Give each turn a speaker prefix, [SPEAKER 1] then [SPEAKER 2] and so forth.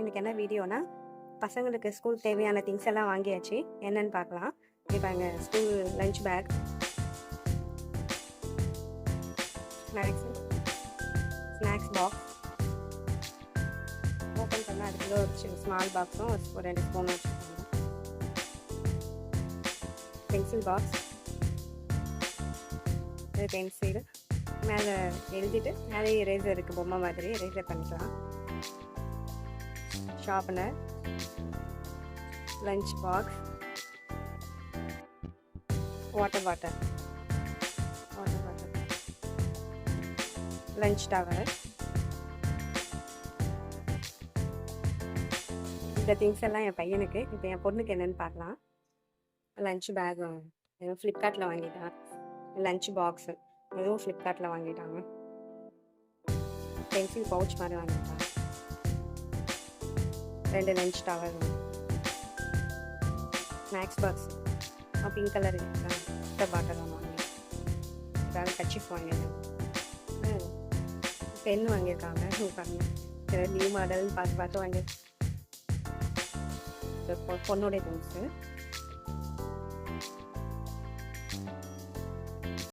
[SPEAKER 1] இன்றைக்கி என்ன வீடியோனா, பசங்களுக்கு ஸ்கூல் தேவையான திங்ஸ் எல்லாம் வாங்கியாச்சு. என்னன்னு பார்க்கலாம். இப்போ எங்கள் school lunch bag, snacks box open பண்ணால் அதுக்குள்ள ஒரு ஸ்மால் பாக்ஸும் ஒரு 2 ஸ்பூனும் வச்சுருக்காங்க. பென்சில் பாக்ஸ், பென்சில் மேலே எழுதிட்டு மேலே எரேசர் இருக்குது, பொம்மை மாதிரி எரேசர் பண்ணிக்கலாம். Sharpener, lunch box, water bottle, lunch tower. இந்த திங்ஸ் எல்லாம் என் பையனுக்கு. இப்போ என் பொண்ணுக்கு என்னென்னு பார்க்கலாம். லஞ்ச் பேக் எதுவும் ஃப்ளிப்கார்ட்டில் வாங்கிட்டான். லஞ்ச் பாக்ஸு எதுவும் ஃப்ளிப்கார்ட்டில் வாங்கிட்டாங்க. பென்சில் பவுச் மாதிரி வாங்கிட்டாங்க. 2 lunch tower, snacks box, pink colour water bottle வாங்கி, ஏதாவது கச்சிப் வாங்கிடுறேன். பென் வாங்கியிருக்காங்க. நியூ மாடல் பார்த்து வாங்கி பொண்ணுடைய திங்ஸு.